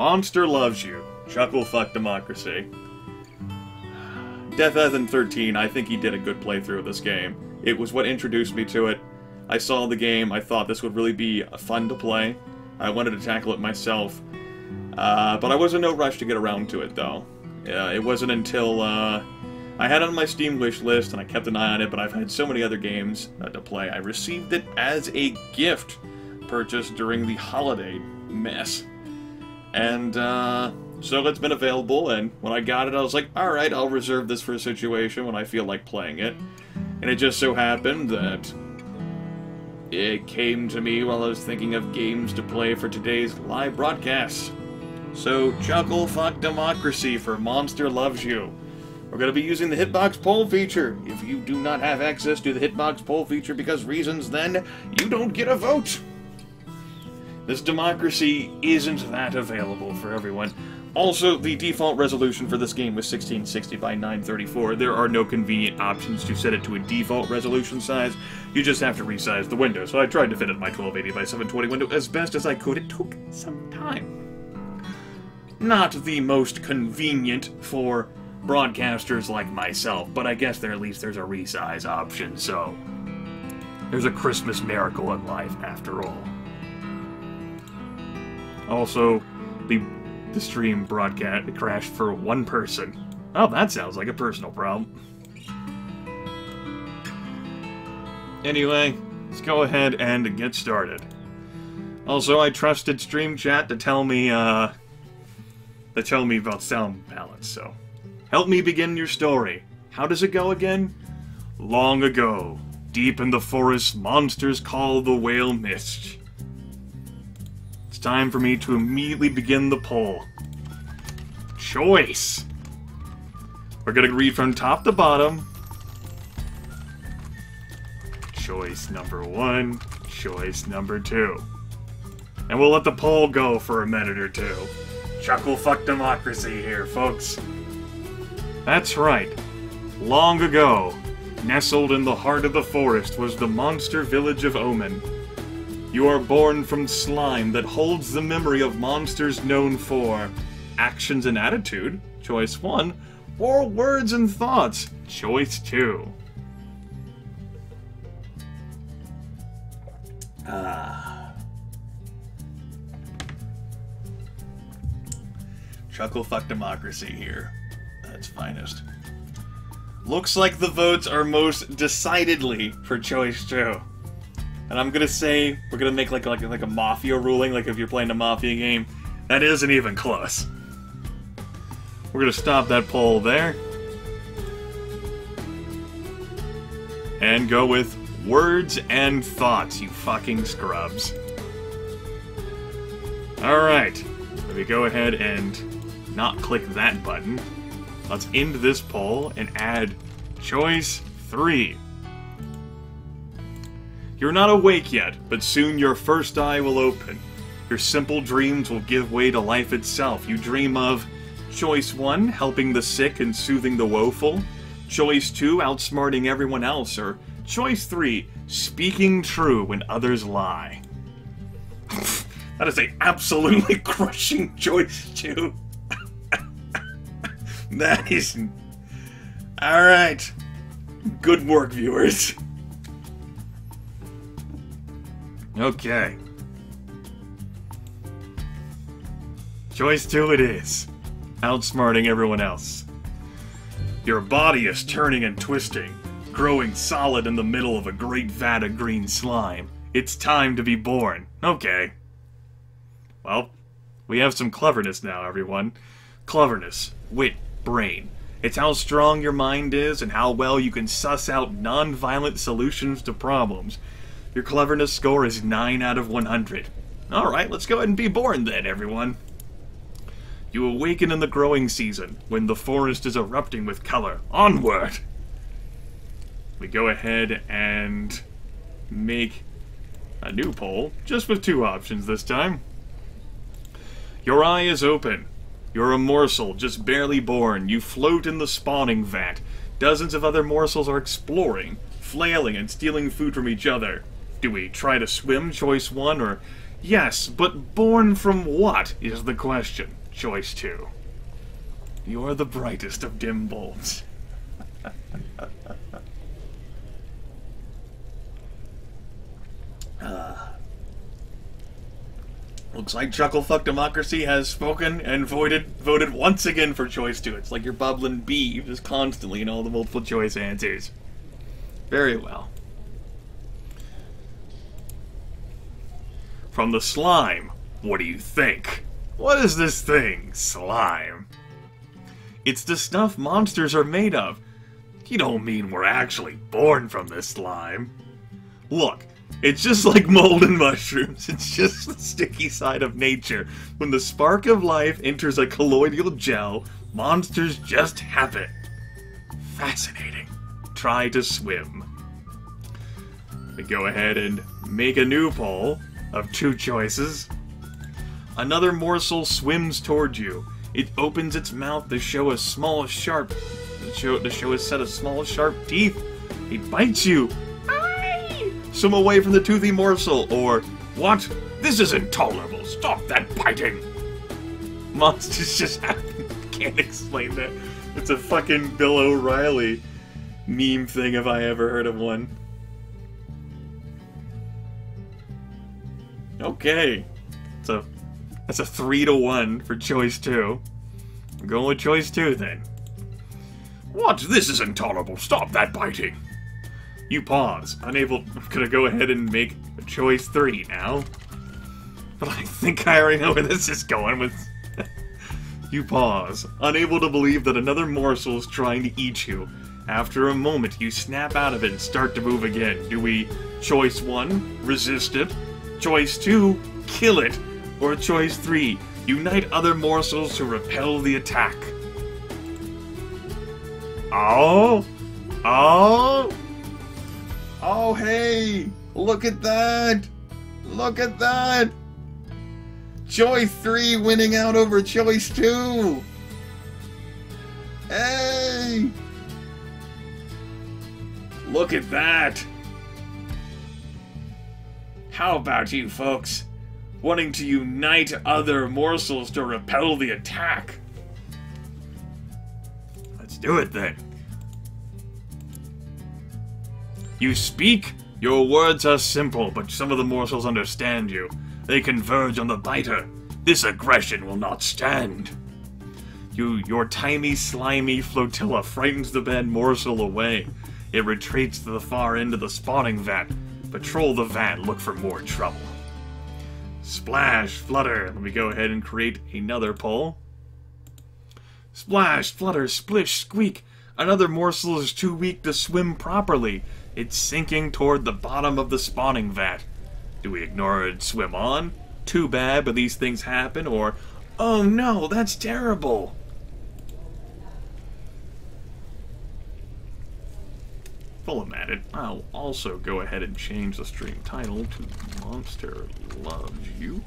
Monster loves you. Chucklefuck Democracy. Death13, I think he did a good playthrough of this game. It was what introduced me to it. I saw the game, I thought this would really be fun to play. I wanted to tackle it myself. But I was in no rush to get around to it, though. It wasn't until, I had it on my Steam wish list, and I kept an eye on it, but I've had so many other games to play. I received it as a gift purchased during the holiday mess. And, so it's been available, and when I got it, I was like, alright, I'll reserve this for a situation when I feel like playing it. And it just so happened that it came to me while I was thinking of games to play for today's live broadcast. So, Chucklefuck Democracy for Monster Loves You. We're going to be using the hitbox poll feature. If you do not have access to the hitbox poll feature because reasons, then you don't get a vote. This democracy isn't that available for everyone. Also, the default resolution for this game was 1660 by 934. There are no convenient options to set it to a default resolution size. You just have to resize the window. So I tried to fit it in my 1280 by 720 window as best as I could. It took some time. Not the most convenient for broadcasters like myself, but I guess at least there's a resize option, so there's a Christmas miracle in life after all. Also, the stream broadcast crashed for one person. Oh, that sounds like a personal problem. Anyway, let's go ahead and get started. Also, I trusted Stream Chat to tell me about sound balance, so help me begin your story. How does it go again? Long ago, deep in the forest, monsters call the whale mist. It's time for me to immediately begin the poll. Choice. We're gonna read from top to bottom. Choice number 1, choice number 2. And we'll let the poll go for a minute or two. Chucklefuck Democracy here, folks. That's right. Long ago, nestled in the heart of the forest was the monster village of Omen. You are born from slime that holds the memory of monsters known for actions and attitude, choice 1, or words and thoughts, choice 2. Chucklefuck Democracy here. At its finest. Looks like the votes are most decidedly for choice 2. And I'm gonna say, we're gonna make like a mafia ruling, like if you're playing a mafia game. That isn't even close. We're gonna stop that poll there. And go with words and thoughts, you fucking scrubs. Alright, let me go ahead and not click that button. Let's end this poll and add choice 3. You're not awake yet, but soon your first eye will open. Your simple dreams will give way to life itself. You dream of choice 1, helping the sick and soothing the woeful. Choice 2, outsmarting everyone else. Or choice 3, speaking true when others lie. That is a absolutely crushing choice 2. That is... Alright. Good work, viewers. Okay. Choice 2 it is. Outsmarting everyone else. Your body is turning and twisting, growing solid in the middle of a great vat of green slime. It's time to be born. Okay. Well, we have some cleverness now, everyone. Cleverness, wit, brain. It's how strong your mind is and how well you can suss out non-violent solutions to problems. Your cleverness score is 9 out of 100. Alright, let's go ahead and be born then, everyone. You awaken in the growing season, when the forest is erupting with color. Onward! We go ahead and make a new poll, just with 2 options this time. Your eye is open. You're a morsel, just barely born. You float in the spawning vat. Dozens of other morsels are exploring, flailing and stealing food from each other. Do we try to swim, choice 1, or Yes, but born from what is the question? Choice 2. You're the brightest of dim bulbs. Looks like Chucklefuck Democracy has spoken and voted once again for choice 2. It's like your bubbling bee, just constantly in all the multiple choice answers. Very well. From the slime, what do you think? What is this thing, slime? It's the stuff monsters are made of. You don't mean we're actually born from this slime. Look, it's just like mold and mushrooms. It's just the sticky side of nature. When the spark of life enters a colloidal gel, monsters just happen. Fascinating. Try to swim. We go ahead and make a new poll of 2 choices. Another morsel swims towards you. It opens its mouth to show a small sharp to show a set of small sharp teeth. It bites you. Swim away from the toothy morsel, or, what? This is intolerable. Stop that biting. Monsters just happen. Can't explain that. It's a fucking Bill O'Reilly meme thing if I ever heard of one. Okay. That's a 3-to-1 for choice 2. I'm going with choice 2 then. What? This is intolerable. Stop that biting. You pause. Unable. I'm gonna go ahead and make a choice 3 now. But I think I already know where this is going with. You pause. Unable to believe that another morsel is trying to eat you. After a moment, you snap out of it and start to move again. Do we choice 1, resist it? Choice 2, kill it? Or choice 3, unite other morsels to repel the attack? Oh! Oh! Oh, hey! Look at that! Look at that! Choice 3 winning out over choice 2! Hey! Look at that! How about you folks wanting to unite other morsels to repel the attack? Let's do it then. You speak? Your words are simple, but some of the morsels understand you. They converge on the biter. This aggression will not stand. Your tiny, slimy flotilla frightens the bad morsel away. It retreats to the far end of the spawning vat. Patrol the vat, look for more trouble. Splash, flutter. Let me go ahead and create another poll. Splash, flutter, splish, squeak. Another morsel is too weak to swim properly. It's sinking toward the bottom of the spawning vat. Do we ignore it and swim on? Too bad, but these things happen. Or, oh no, that's terrible. While I'm at it, I'll also go ahead and change the stream title to Monster Loves You.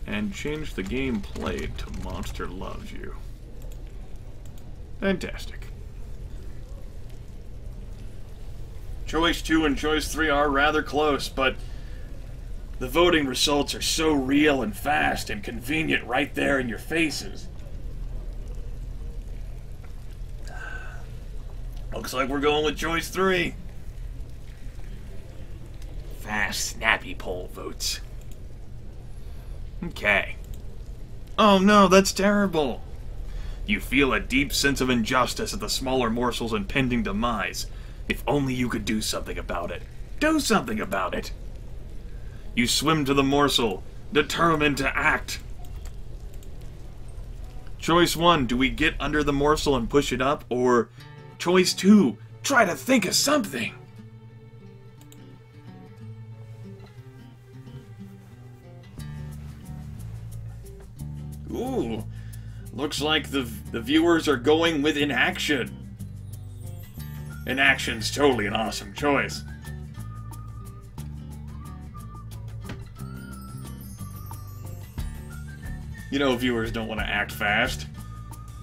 And change the gameplay to Monster Loves You. Fantastic. Choice 2 and choice 3 are rather close, but the voting results are so real and fast and convenient right there in your faces. Looks like we're going with choice 3. Fast, snappy poll votes. Okay. Oh no, that's terrible. You feel a deep sense of injustice at the smaller morsel's impending demise. If only you could do something about it. Do something about it. You swim to the morsel, determined to act. Choice 1, do we get under the morsel and push it up? Or choice 2, try to think of something. Ooh, looks like the viewers are going with inaction. Inaction's totally an awesome choice. You know, viewers don't want to act fast.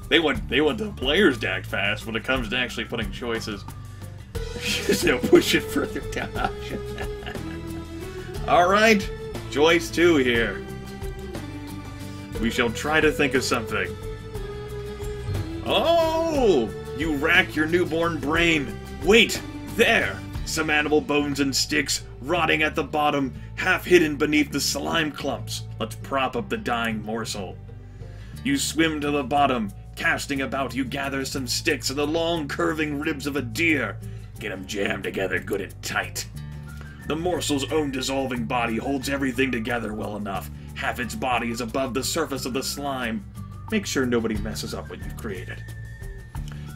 They want the players to act fast when it comes to actually putting choices. Just push it further down. Alright, choice 2 here. We shall try to think of something. Oh! You rack your newborn brain. Wait! There! Some animal bones and sticks, rotting at the bottom, half hidden beneath the slime clumps. Let's prop up the dying morsel. You swim to the bottom. Casting about, you gather some sticks and the long, curving ribs of a deer. Get them jammed together good and tight. The morsel's own dissolving body holds everything together well enough. Half its body is above the surface of the slime. Make sure nobody messes up what you've created.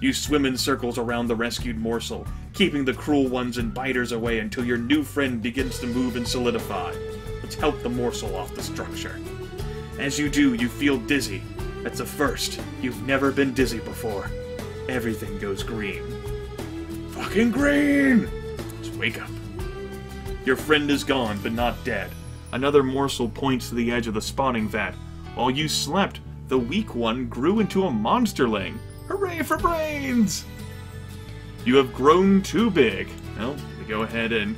You swim in circles around the rescued morsel, keeping the cruel ones and biters away until your new friend begins to move and solidify. Let's help the morsel off the structure. As you do, you feel dizzy. That's a first. You've never been dizzy before. Everything goes green. Fucking green! Just wake up. Your friend is gone, but not dead. Another morsel points to the edge of the spawning vat. While you slept, the weak one grew into a monsterling. Hooray for brains! You have grown too big. Well, we go ahead and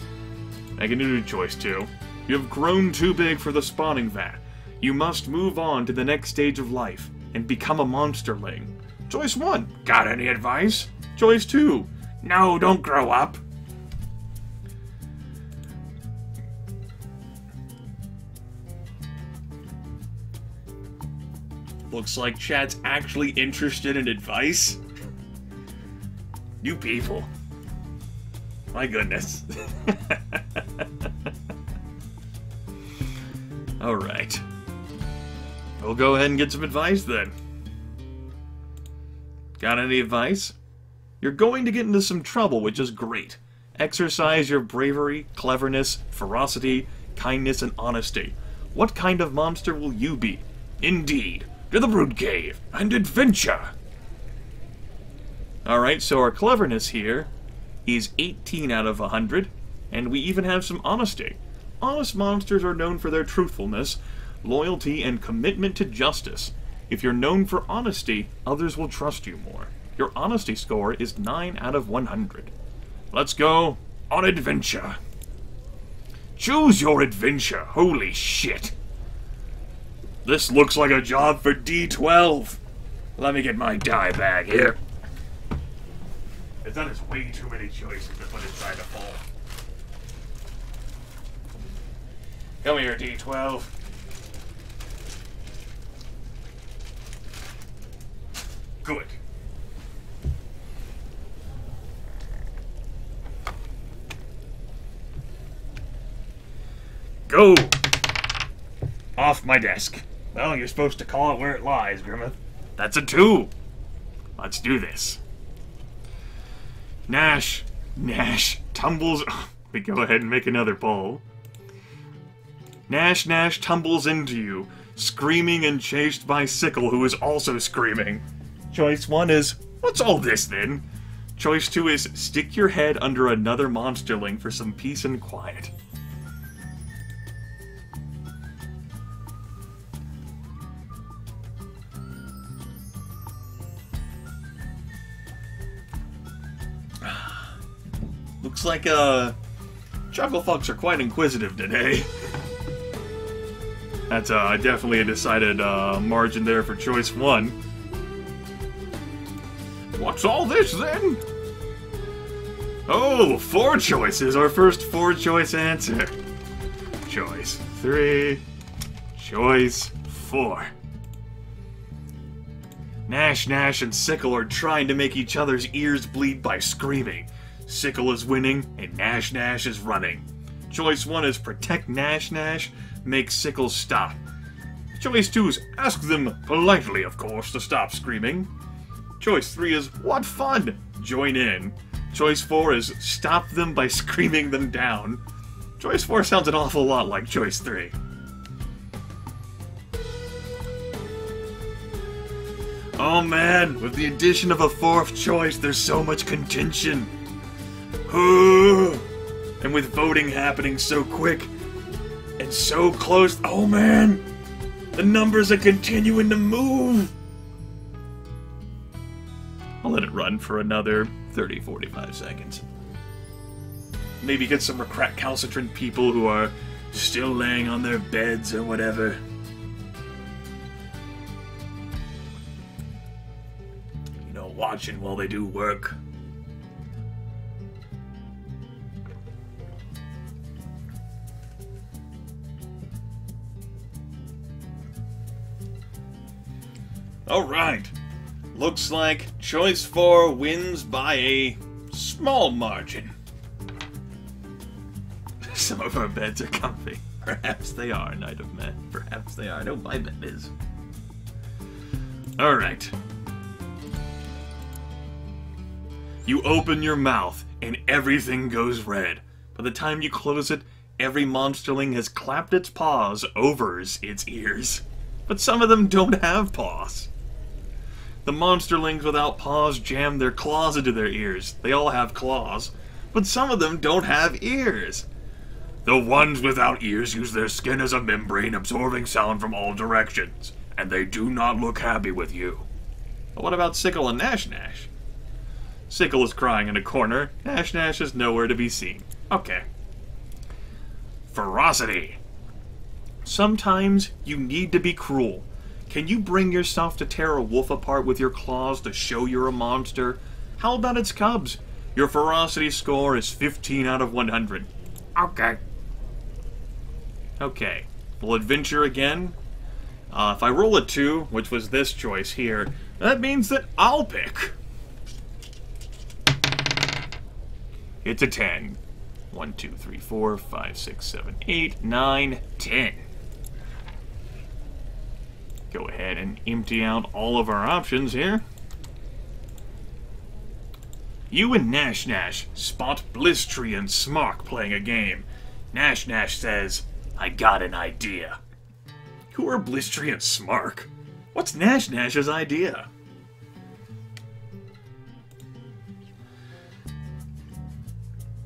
make a new choice too. You have grown too big for the spawning vat. You must move on to the next stage of life and become a monsterling. Choice 1. Got any advice? Choice 2. No, don't grow up. Looks like chat's actually interested in advice. You people. My goodness. Alright. We'll go ahead and get some advice then. Got any advice? You're going to get into some trouble, which is great. Exercise your bravery, cleverness, ferocity, kindness, and honesty. What kind of monster will you be? Indeed. To the brood cave and adventure. Alright, so our cleverness here is 18 out of 100, and we even have some honesty. Honest monsters are known for their truthfulness, loyalty, and commitment to justice. If you're known for honesty, others will trust you more. Your honesty score is 9 out of 100. Let's go on adventure. Choose your adventure. Holy shit. This looks like a job for D12. Let me get my die bag here. That is way too many choices to put inside a bowl. Come here, D12. Good. Go! Off my desk. Well, you're supposed to call it where it lies, Grimith. That's a 2. Let's do this. Nash tumbles... We go ahead and make another poll. Nash tumbles into you, screaming and chased by Sickle, who is also screaming. Choice 1 is, what's all this then? Choice 2 is, stick your head under another monsterling for some peace and quiet. Looks like, Chucklefucks are quite inquisitive today. That's, definitely a decided, margin there for choice 1. What's all this, then? Oh, 4 choices! Our first 4-choice answer. Choice 3. Choice 4. Nash and Sickle are trying to make each other's ears bleed by screaming. Sickle is winning, and Nash is running. Choice 1 is protect Nash, make Sickle stop. Choice 2 is ask them, politely of course, to stop screaming. Choice 3 is what fun, join in. Choice 4 is stop them by screaming them down. Choice 4 sounds an awful lot like choice 3. Oh man, with the addition of a 4th choice, there's so much contention. And with voting happening so quick and so close, oh man, the numbers are continuing to move. I'll let it run for another 30-45 seconds. Maybe get some recalcitrant people who are Still laying on their beds or whatever. You know, watching while they do work. Alright. Looks like choice 4 wins by a small margin. Some of our beds are comfy. Perhaps they are, Knight of Men. Perhaps they are. No, my bed is. Alright. You open your mouth, and everything goes red. By the time you close it, every monsterling has clapped its paws over its ears. But some of them don't have paws. The monsterlings without paws jam their claws into their ears. They all have claws, but some of them don't have ears. The ones without ears use their skin as a membrane, absorbing sound from all directions, and they do not look happy with you. But what about Sickle and Nash Nash? Sickle is crying in a corner. Nash Nash is nowhere to be seen. Okay. Ferocity. Sometimes you need to be cruel. Can you bring yourself to tear a wolf apart with your claws to show you're a monster? How about its cubs? Your ferocity score is 15 out of 100. Okay. Okay. We'll adventure again. If I roll a 2, which was this choice here, that means that I'll pick. It's a 10. 1, 2, 3, 4, 5, 6, 7, 8, 9, 10. Go ahead and empty out all of our options here. You and Nash Nash spot Blistry and Smark playing a game. Nash Nash says, I got an idea. Who are Blistry and Smark? What's Nash Nash's idea?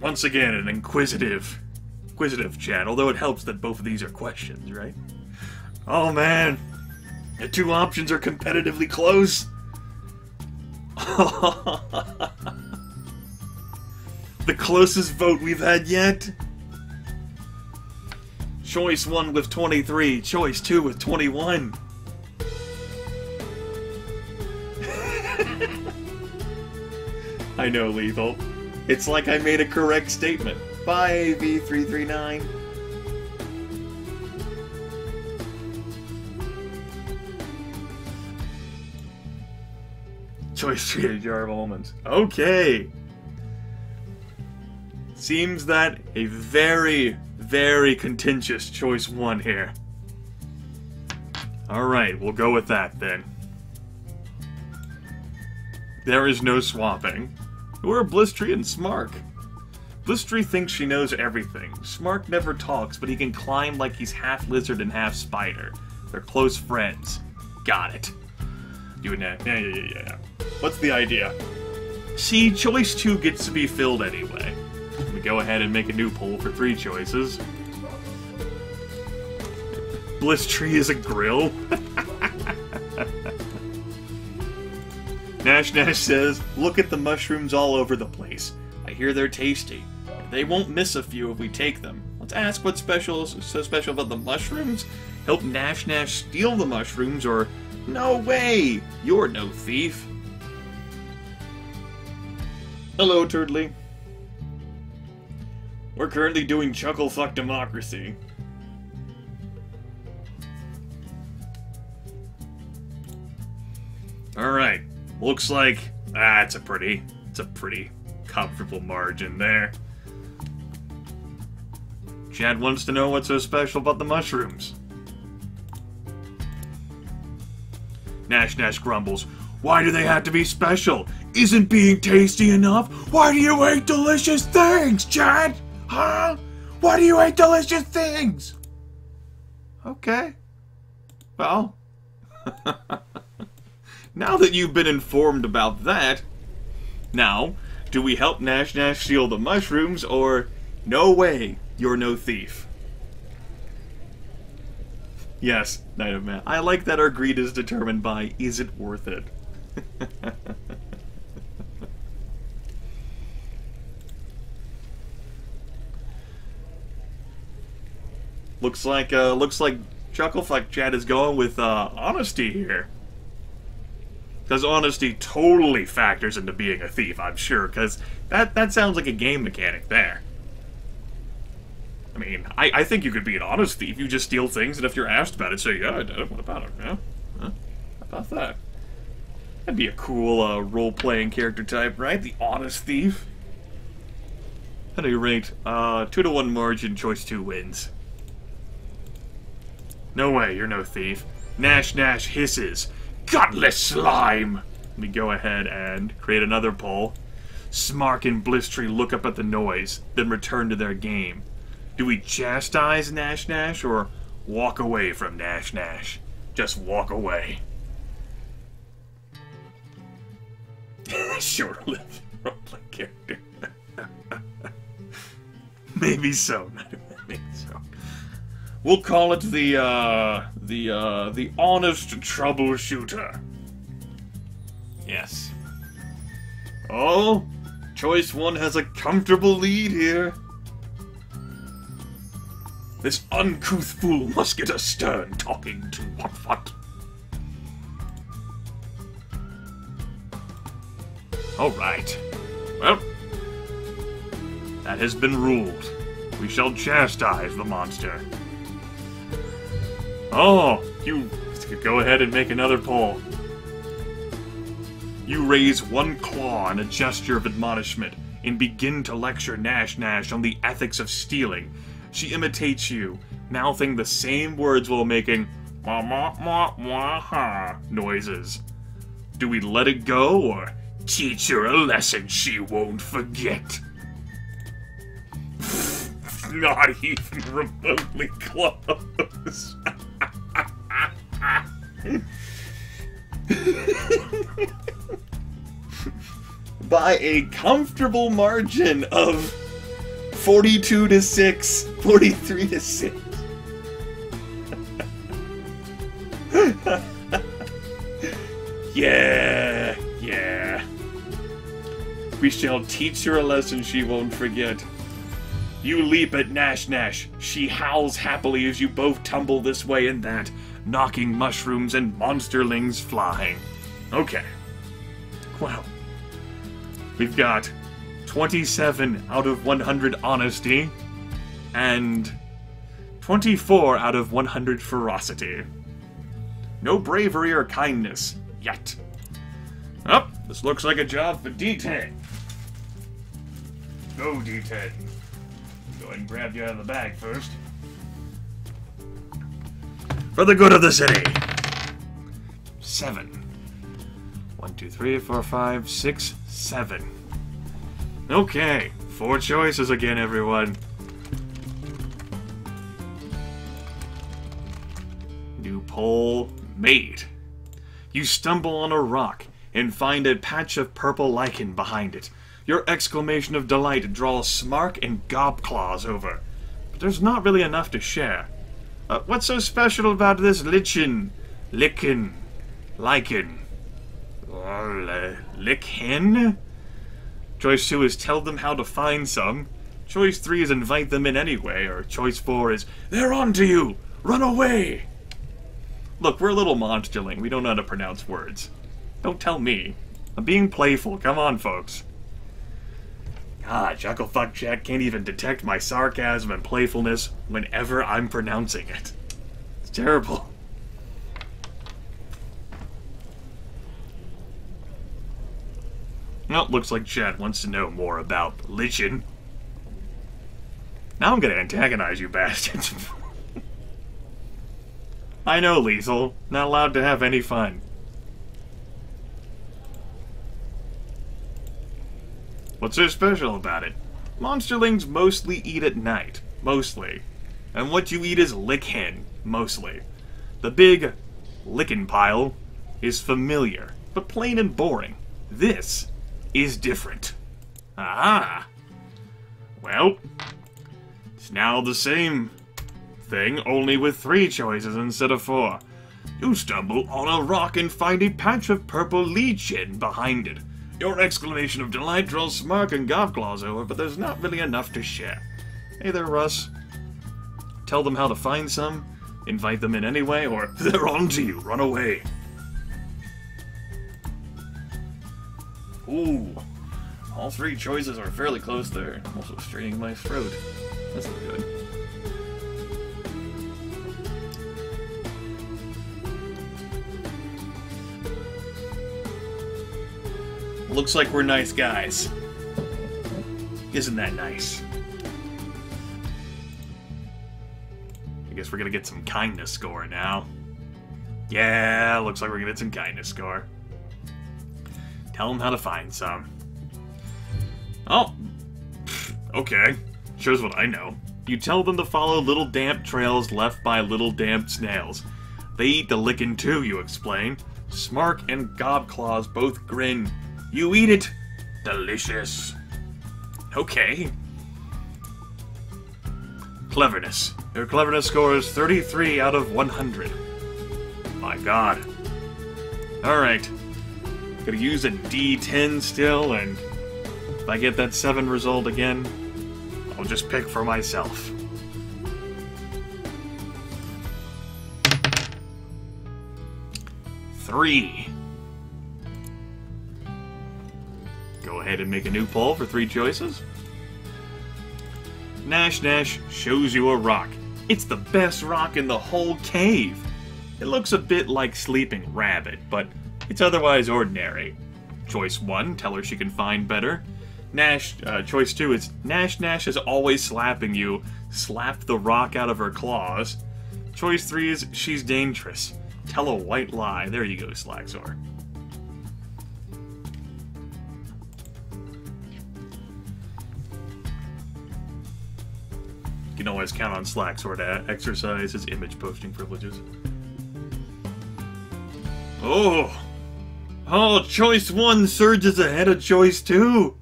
Once again, an inquisitive chat, although it helps that both of these are questions, right? Oh man, the two options are competitively close. The closest vote we've had yet. Choice 1 with 23, choice 2 with 21. I know, Lethal. It's like I made a correct statement. Bye, AV339. Choice 3, a jar of almonds. Okay. Seems that a very, very contentious choice 1 here. Alright, we'll go with that then. There is no swapping. Who are Blistry and Smark? Blistry thinks she knows everything. Smark never talks, but he can climb like he's half lizard and half spider. They're close friends. Got it. You and that. Yeah. What's the idea? See, choice 2 gets to be filled anyway. Let me go ahead and make a new poll for 3 choices. Blistry is a grill. Nash Nash says, look at the mushrooms all over the place. I hear they're tasty. They won't miss a few if we take them. Let's ask what's so special about the mushrooms. Help Nash Nash steal the mushrooms, or no way, you're no thief. Hello, Turdley. We're currently doing Chucklefuck Democracy. Alright. Looks like it's a pretty comfortable margin there. Chad wants to know what's so special about the mushrooms. Nash Nash grumbles, why do they have to be special? Isn't being tasty enough? Why do you eat delicious things, Chad? Huh? Why do you eat delicious things? Okay. Well. Now that you've been informed about that, now, do we help Nash Nash steal the mushrooms, or no way, you're no thief? Yes, Knight of Man. I like that our greed is determined by, is it worth it? Looks like Chucklefuck Chat is going with honesty here. Because honesty totally factors into being a thief, I'm sure, because that sounds like a game mechanic there. I mean, I think you could be an honest thief. You just steal things, and if you're asked about it, say, yeah, I did it. What about it? Yeah? Huh? How about that? That'd be a cool role-playing character type, right? The honest thief. At any rate, 2-to-1 margin, choice 2 wins. No way, you're no thief. Nash Nash hisses. Gutless slime! Let me go ahead and create another poll. Smark and Blistery look up at the noise, then return to their game. Do we chastise Nash Nash, or walk away from Nash Nash? Just walk away. Short-lived roleplay character. Maybe so. Maybe so. We'll call it the honest troubleshooter. Yes. Oh, choice 1 has a comfortable lead here. This uncouth fool must get a stern talking to. What? Alright. Well, that has been ruled. We shall chastise the monster. Oh, you go ahead and make another poll. You raise one claw in a gesture of admonishment and begin to lecture Nash Nash on the ethics of stealing. She imitates you, mouthing the same words while making "ma-ma-ma-ma-ha" noises. Do we let it go, or teach her a lesson she won't forget? Not even remotely close. By a comfortable margin of 42-6, 43-6. Yeah. We shall teach her a lesson she won't forget. You leap at Nash Nash. She howls happily as you both tumble this way and that, knocking mushrooms and monsterlings flying. Okay. Well, we've got 27 out of 100 honesty, and 24 out of 100 ferocity. No bravery or kindness, yet. Oh, this looks like a job for D10. Go, D10. Go ahead and grab you out of the bag first. For the good of the city. 7. 1, 2, 3, 4, 5, 6, 7. Okay, 4 choices again, everyone. New poll made. You stumble on a rock and find a patch of purple lichen behind it. Your exclamation of delight draws Smark and Gobclaws over. But there's not really enough to share. What's so special about this lichen? Lichen? Choice 2 is tell them how to find some. Choice 3 is invite them in anyway. Or choice 4 is, they're on to you! Run away! Look, we're a little monsterling. We don't know how to pronounce words. Don't tell me. I'm being playful. Come on, folks. God, Chucklefuck Chat can't even detect my sarcasm and playfulness whenever I'm pronouncing it. It's terrible. Well, looks like Chat wants to know more about lichen. Now I'm gonna antagonize you bastards. I know, Lethal. Not allowed to have any fun. What's so special about it? Monsterlings mostly eat at night. Mostly. And what you eat is lichen. Mostly. The big lichen pile is familiar, but plain and boring. This is different. Ah. Well, it's now the same thing, only with 3 choices instead of 4. You stumble on a rock and find a patch of purple lichen behind it. Your exclamation of delight draws Smark and Gobclaws over, but there's not really enough to share. Hey there, Russ. tell them how to find some, invite them in anyway, or they're on to you, run away. Ooh, all three choices are fairly close there. I'm also straining my throat. That's not good. Looks like we're nice guys. Isn't that nice? I guess we're gonna get some kindness score now. Yeah, looks like we're gonna get some kindness score. Tell them how to find some. Oh, okay. Shows what I know. You tell them to follow little damp trails left by little damp snails. They eat the lickin' too, you explain. Smark and Gobclaws both grin. You eat it! Delicious. Okay. Cleverness. Your cleverness score is 33 out of 100. My god. Alright. Gonna use a D10 still, and if I get that 7 result again, I'll just pick for myself. Three. Go ahead and make a new poll for 3 choices. Nash Nash shows you a rock. It's the best rock in the whole cave. It looks a bit like Sleeping Rabbit, but it's otherwise ordinary. Choice 1, tell her she can find better. Choice 2 is Nash Nash is always slapping you. Slap the rock out of her claws. Choice 3 is she's dangerous. Tell a white lie. There you go, Slaxor. You can always count on Slaxor to exercise his image posting privileges. Oh! Oh, choice 1 surges ahead of choice 2!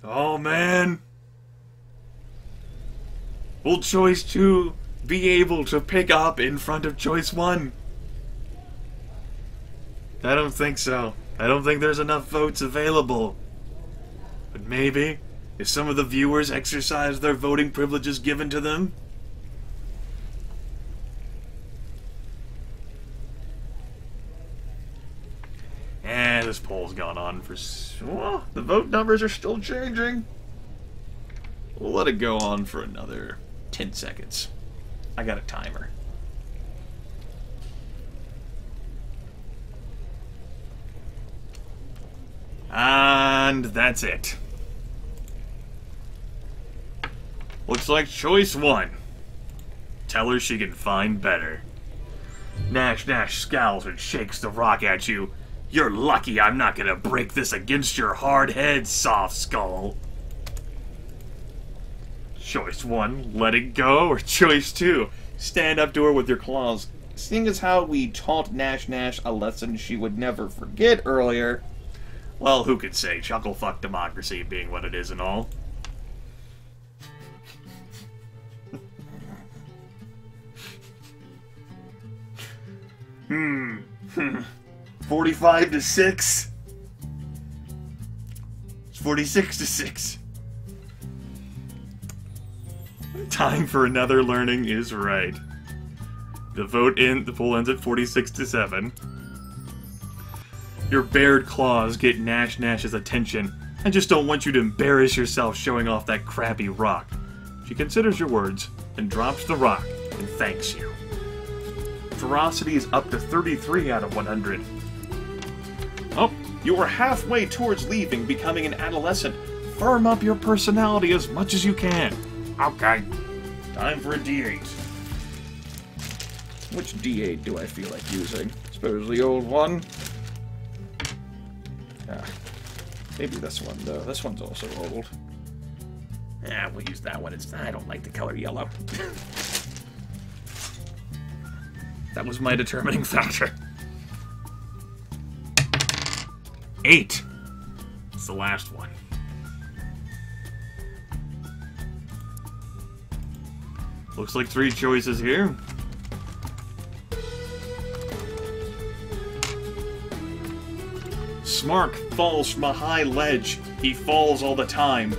Oh, man! Will choice 2 be able to pick up in front of choice 1? I don't think so. I don't think there's enough votes available. But maybe, if some of the viewers exercise their voting privileges given to them. And this poll's gone on for... Well, the vote numbers are still changing. We'll let it go on for another 10 seconds. I got a timer. And that's it. Looks like choice 1. Tell her she can find better. Nash Nash scowls and shakes the rock at you. You're lucky I'm not gonna break this against your hard head, soft skull. Choice 1, let it go, or choice 2, stand up to her with your claws. Seeing as how we taught Nash Nash a lesson she would never forget earlier, well, who could say, Chucklefuck Democracy being what it is and all. 45 to 6. It's 46 to 6. Time for another learning is right. The poll ends at 46 to 7. Your bared claws get Nash Nash's attention. I just don't want you to embarrass yourself showing off that crappy rock. She considers your words and drops the rock and thanks you. Ferocity is up to 33 out of 100. Oh, you were halfway towards leaving, becoming an adolescent. Firm up your personality as much as you can. Okay. Time for a D8. Which D8 do I feel like using? Suppose the old one? Maybe this one, though. This one's also old. Yeah, we'll use that one. I don't like the color yellow. That was my determining factor. 8. It's the last one. Looks like 3 choices here. Smark falls from a high ledge. He falls all the time.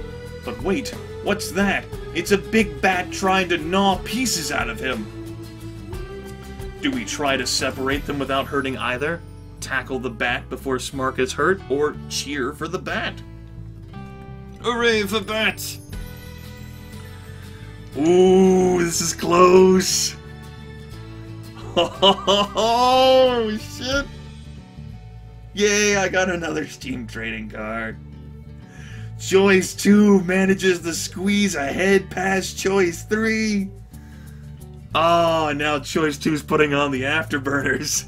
But wait, what's that? It's a big bat trying to gnaw pieces out of him. Do we try to separate them without hurting either? Tackle the bat before Smark is hurt, or cheer for the bat? Hooray for bats! Ooh, this is close! Oh, shit! Yay, I got another Steam trading card. Choice 2 manages to squeeze ahead past Choice 3. Oh, and now Choice 2's putting on the afterburners.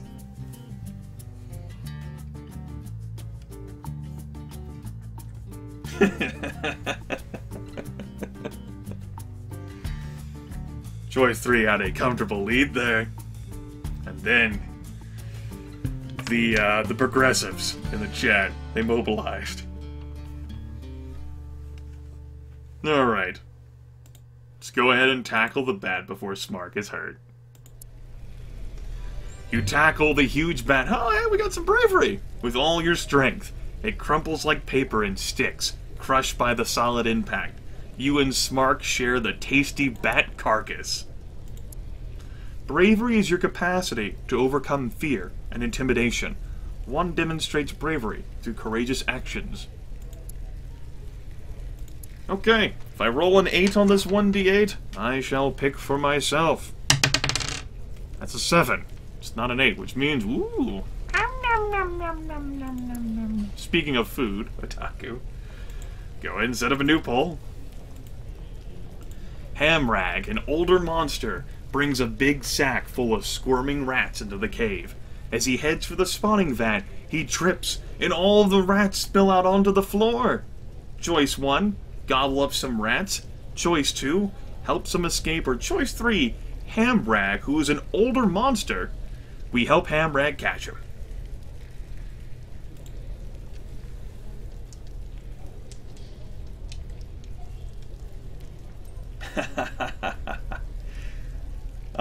Choice 3 had a comfortable lead there. And then the progressives in the chat, they mobilized. Alright. Let's go ahead and tackle the bat before Smark is hurt. You tackle the huge bat. Oh, yeah, we got some bravery! With all your strength. It crumples like paper and sticks, crushed by the solid impact. You and Smark share the tasty bat carcass. Bravery is your capacity to overcome fear and intimidation. One demonstrates bravery through courageous actions. Okay, if I roll an 8 on this 1d8, I shall pick for myself. That's a 7. It's not an 8, which means, ooh. Speaking of food, Otaku, go ahead and set up a new poll. Hamrag, an older monster, brings a big sack full of squirming rats into the cave. As he heads for the spawning vat, he trips, and all the rats spill out onto the floor. Choice 1, gobble up some rats. Choice 2, help some escape. Or Choice 3, Hamrag, who is an older monster. We help Hamrag catch him.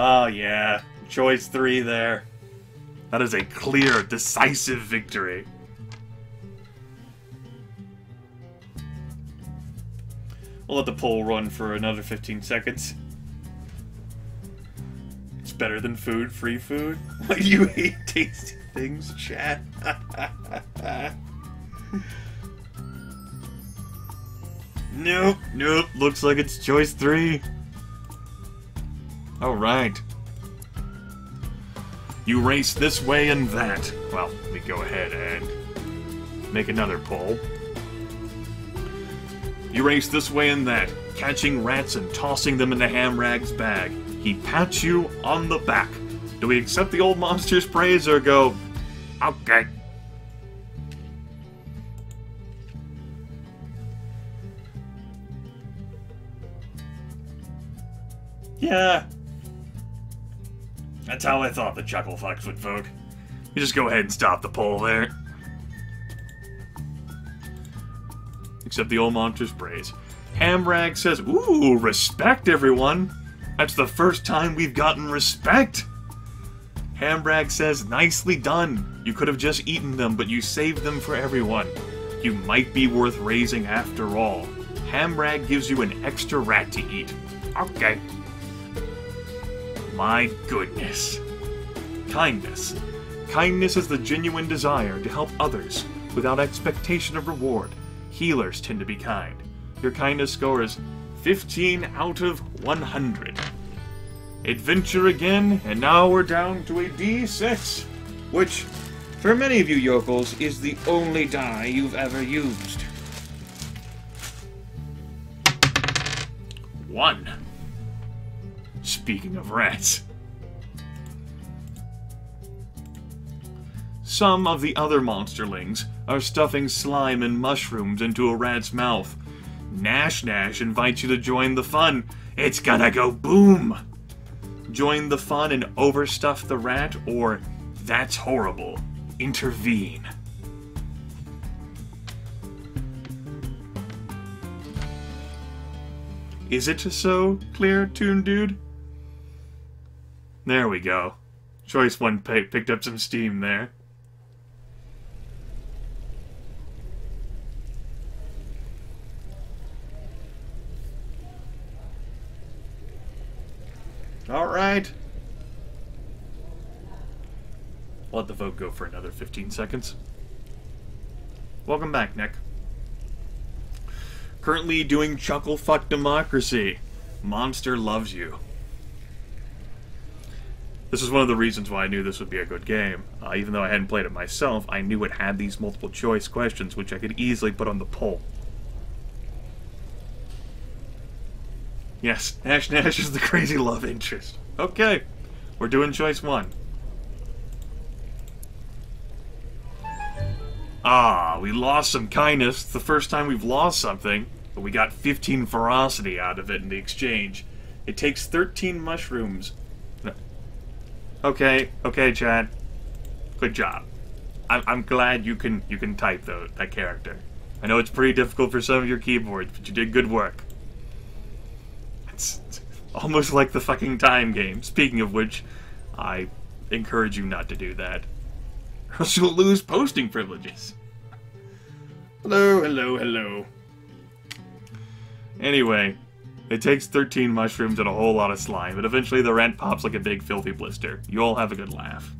Oh yeah, Choice 3 there. That is a clear, decisive victory. We'll let the poll run for another 15 seconds. It's better than food, free food. Why do you hate tasty things, chat? Nope, looks like it's Choice 3. Alright. You race this way and that. Well, let me go ahead and make another poll. You race this way and that, catching rats and tossing them into Hamrag's bag. He pats you on the back. Do we accept the old monster's praise or go, okay? Yeah. That's how I thought the Chucklefucks would vote. You just go ahead and stop the poll there. Except the old monster's praise. Hamrag says, ooh, respect, everyone. That's the first time we've gotten respect. Hamrag says, nicely done. You could have just eaten them, but you saved them for everyone. You might be worth raising after all. Hamrag gives you an extra rat to eat. Okay. My goodness. Kindness. Kindness is the genuine desire to help others without expectation of reward. Healers tend to be kind. Your kindness score is 15 out of 100. Adventure again, and now we're down to a D6, which, for many of you yokels, is the only die you've ever used. 1. Speaking of rats. Some of the other monsterlings are stuffing slime and mushrooms into a rat's mouth. Nash invites you to join the fun. It's gonna go boom! Join the fun and overstuff the rat, or that's horrible. Intervene. Is it so clear, Toon Dude? There we go. Choice 1 picked up some steam there. Alright. Let the vote go for another 15 seconds. Welcome back, Nick. Currently doing Chucklefuck Democracy. Monster loves you. This is one of the reasons why I knew this would be a good game. Even though I hadn't played it myself, I knew it had these multiple choice questions, which I could easily put on the poll. Yes, Nash is the crazy love interest. Okay, we're doing choice 1. Ah, we lost some kindness. It's the first time we've lost something, but we got 15 ferocity out of it in the exchange. It takes 13 mushrooms. Okay, Chad. Good job. I'm glad you can type that character. I know it's pretty difficult for some of your keyboards, but you did good work. It's almost like the fucking time game. Speaking of which, I encourage you not to do that. Or else you'll lose posting privileges. Hello. Anyway, it takes 13 mushrooms and a whole lot of slime, but eventually the rent pops like a big filthy blister. You all have a good laugh.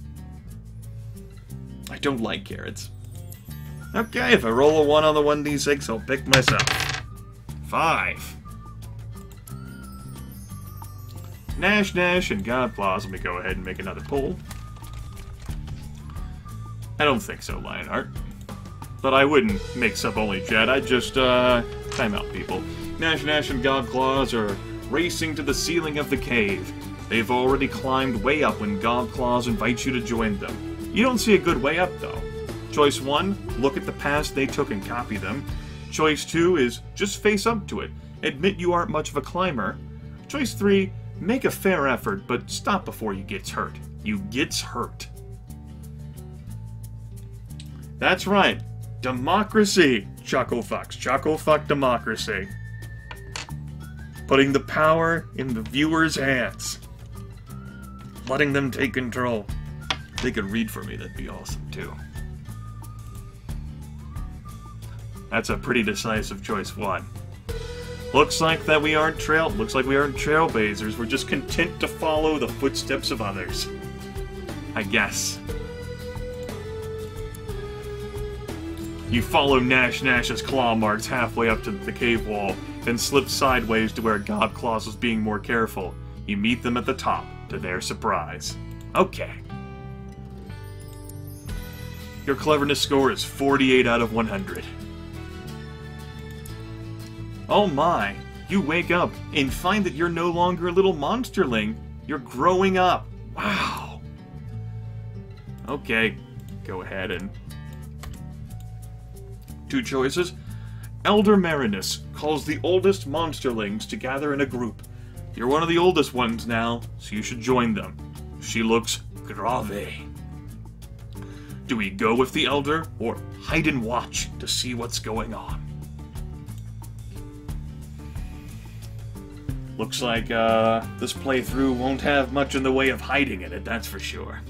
I don't like carrots. Okay, if I roll a 1 on the 1d6, I'll pick myself. 5. Nash, and Godclaws. Let me go ahead and make another pull. I don't think so, Lionheart. But I wouldn't mix up only Jet. I'd just, time out, people. Nash and Godclaws are racing to the ceiling of the cave. They've already climbed way up when Godclaws invites you to join them. You don't see a good way up, though. Choice 1, look at the paths they took and copy them. Choice 2 is just face up to it. Admit you aren't much of a climber. Choice 3, make a fair effort, but stop before you gets hurt. You gets hurt. That's right. Democracy, Chucklefucks. Chucklefuck Democracy. Putting the power in the viewers' hands. Letting them take control. If they could read for me, that'd be awesome, too. That's a pretty decisive choice 1. Looks like we aren't trailblazers. We're just content to follow the footsteps of others. I guess. You follow Nash's claw marks halfway up to the cave wall, then slip sideways to where Godclaws was being more careful. You meet them at the top, to their surprise. Okay. Your cleverness score is 48 out of 100. Oh my, you wake up and find that you're no longer a little monsterling. You're growing up. Wow. Okay, go ahead and... 2 choices. Elder Marinus calls the oldest monsterlings to gather in a group. You're one of the oldest ones now, so you should join them. She looks grave. Do we go with the Elder, or hide and watch to see what's going on? Looks like, this playthrough won't have much in the way of hiding in it, that's for sure.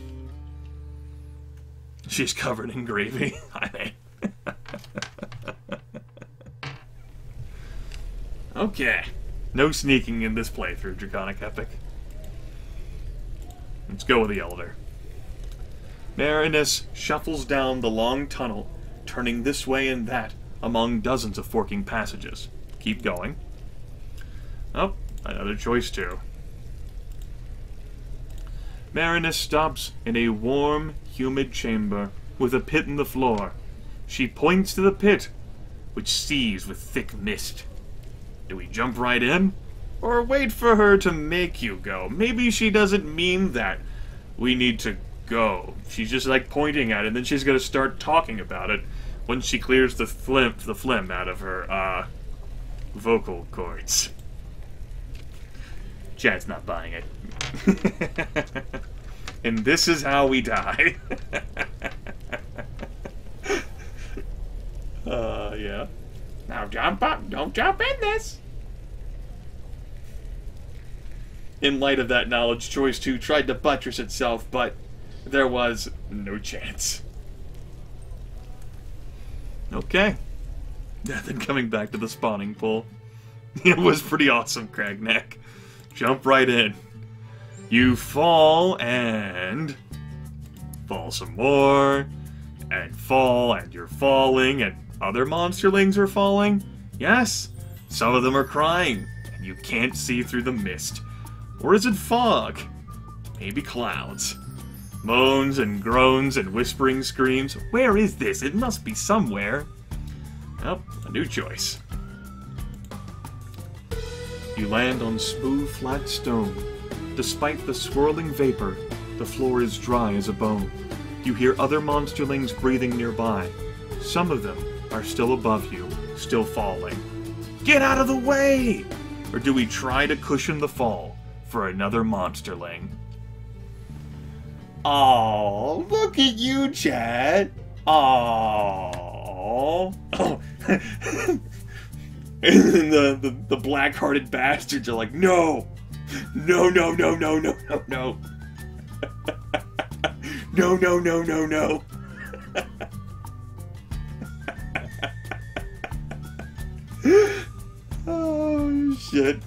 She's covered in gravy. I mean... Okay. No sneaking in this playthrough, Draconic Epic. Let's go with the Elder. Marinus shuffles down the long tunnel, turning this way and that among dozens of forking passages. Keep going. Oh, another choice too. Marinus stops in a warm, humid chamber with a pit in the floor. She points to the pit, which seethes with thick mist. Do we jump right in? Or wait for her to make you go? Maybe she doesn't mean that we need to go. She's just like pointing at it, and then she's going to start talking about it when she clears the phlegm out of her, vocal cords. Chad's not buying it. And this is how we die. Yeah. Now jump up. Don't jump in this. In light of that knowledge, Choice 2 tried to buttress itself, but there was no chance. Okay. Then coming back to the spawning pool. It was pretty awesome, Cragneck. Jump right in. You fall and fall some more, and you're falling, and other monsterlings are falling. Yes, some of them are crying, and you can't see through the mist. Or is it fog? Maybe clouds. Moans and groans and whispering screams. Where is this? It must be somewhere. Oh, a new choice. You land on smooth, flat stone. Despite the swirling vapor, the floor is dry as a bone. You hear other monsterlings breathing nearby. Some of them are still above you, still falling. Get out of the way! Or do we try to cushion the fall for another monsterling? Oh, look at you, Chad. Oh. And the black-hearted bastards are like, no! No, no, no, no, no, no, no. No, no, no, no, no. Oh, shit.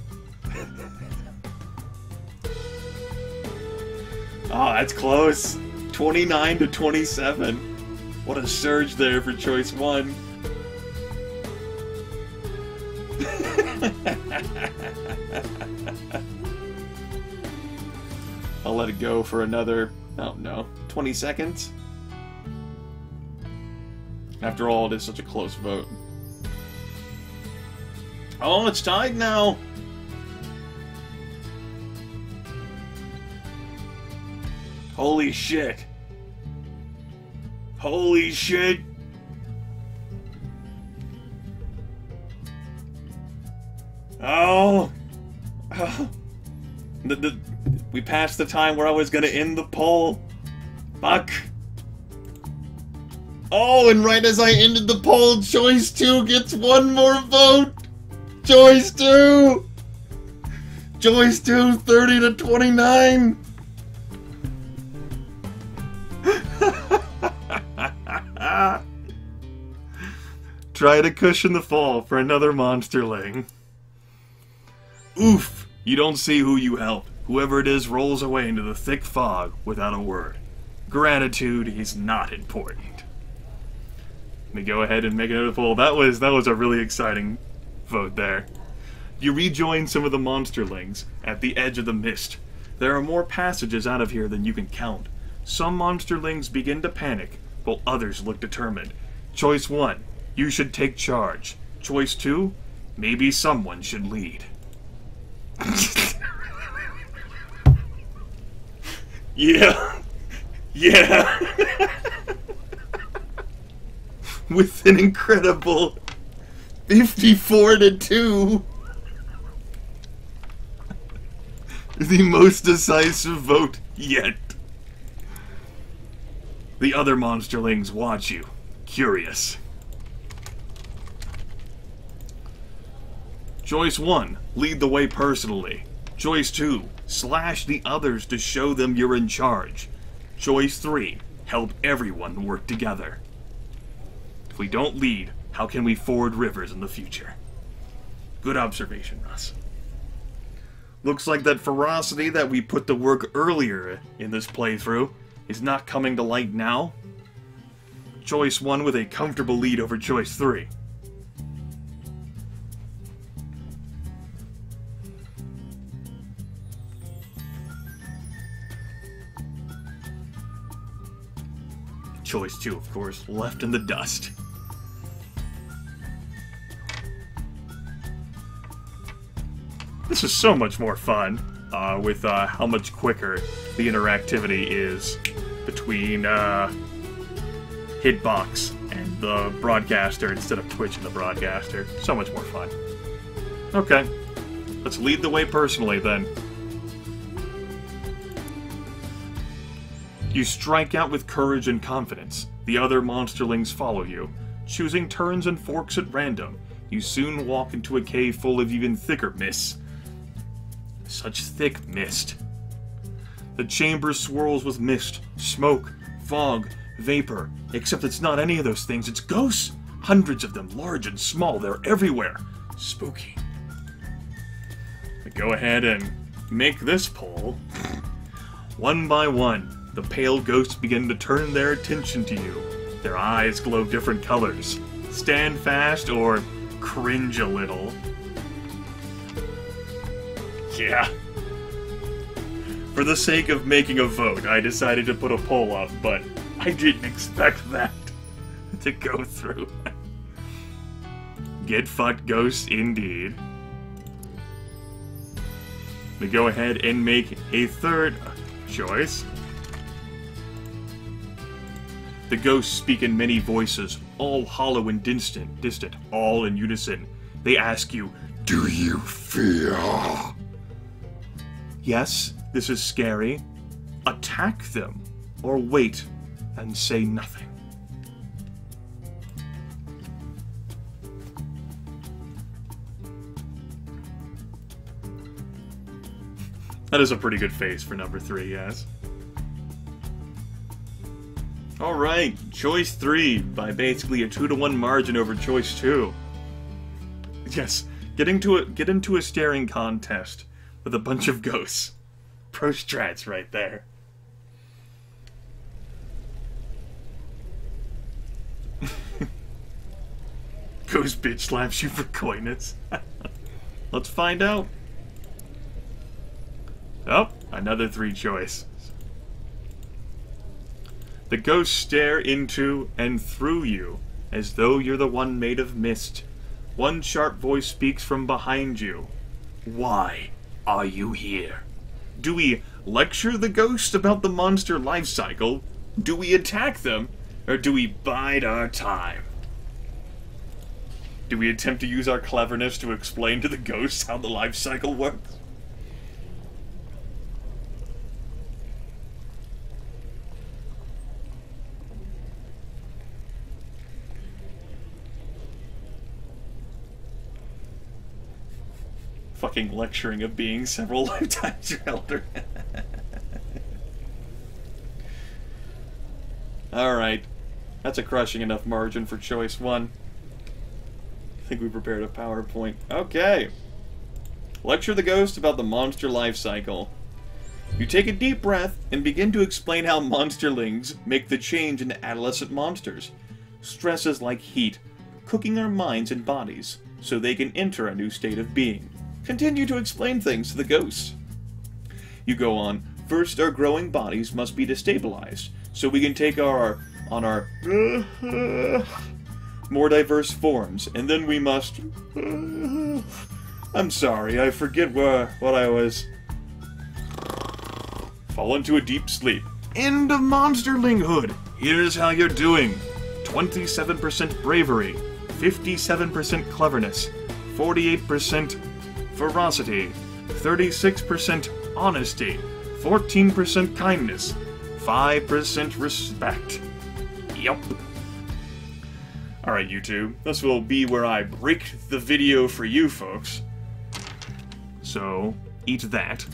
Oh, that's close. 29 to 27. What a surge there for choice 1. I'll let it go for another, oh no, 20 seconds? After all, it is such a close vote. Oh, it's tied now! Holy shit! Holy shit! Oh! Oh. We passed the time where I was gonna end the poll. Fuck. Oh, and right as I ended the poll, choice 2 gets one more vote! Choice 2! Choice 2, 30 to 29! Try to cushion the fall for another monsterling. Oof! You don't see who you helped. Whoever it is rolls away into the thick fog without a word. Gratitude is not important. Let me go ahead and make another poll. That was a really exciting vote there. You rejoin some of the monsterlings at the edge of the mist. There are more passages out of here than you can count. Some monsterlings begin to panic, while others look determined. Choice 1, you should take charge. Choice 2, maybe someone should lead. Yeah. Yeah. With an incredible 54 to 2. The most decisive vote yet. The other monsterlings watch you, curious. Choice 1, lead the way personally. Choice 2, slash the others to show them you're in charge. Choice 3, help everyone work together. If we don't lead, how can we ford rivers in the future? Good observation, Russ. Looks like that ferocity that we put to work earlier in this playthrough is not coming to light now. Choice 1 with a comfortable lead over choice 3. Choice 2, of course, left in the dust. This is so much more fun with how much quicker the interactivity is between Hitbox and the broadcaster instead of Twitch and the broadcaster. So much more fun. Okay, let's lead the way personally then. You strike out with courage and confidence. The other monsterlings follow you. Choosing turns and forks at random, you soon walk into a cave full of even thicker mists. Such thick mist. The chamber swirls with mist, smoke, fog, vapor, except it's not any of those things, it's ghosts! Hundreds of them, large and small, they're everywhere. Spooky. But go ahead and make this poll. One by one, the pale ghosts begin to turn their attention to you. Their eyes glow different colors. Stand fast or cringe a little. Yeah. For the sake of making a vote, I decided to put a poll up, but I didn't expect that to go through. Get fucked ghosts indeed. We go ahead and make a third choice. The ghosts speak in many voices, all hollow and distant, all in unison. They ask you, "Do you fear?" Yes, this is scary. Attack them, or wait and say nothing. That is a pretty good face for number 3, yes. Alright, choice 3, by basically a 2-to-1 margin over choice 2. Yes, get into a staring contest with a bunch of ghosts. Pro strats right there. Ghost bitch slaps you for coyness. Let's find out. Oh, another 3 choice. The ghosts stare into and through you, as though you're the one made of mist. One sharp voice speaks from behind you. Why are you here? Do we lecture the ghost about the monster life cycle? Do we attack them? Or do we bide our time? Do we attempt to use our cleverness to explain to the ghosts how the life cycle works? Fucking lecturing of being several lifetimes your elder. Alright. That's a crushing enough margin for choice 1. I think we prepared a PowerPoint. Okay. Lecture the ghost about the monster life cycle. You take a deep breath and begin to explain how monsterlings make the change into adolescent monsters. Stress is like heat, cooking our minds and bodies, so they can enter a new state of being. Continue to explain things to the ghosts. You go on, first our growing bodies must be destabilized, so we can take on our more diverse forms, and then we must... I'm sorry, I forget what I was... Fall into a deep sleep. End of monsterlinghood! Here's how you're doing. 27% bravery, 57% cleverness, 48% ferocity, 36% honesty, 14% kindness, 5% respect. Yup. Alright, YouTube. This will be where I break the video for you folks. So, eat that.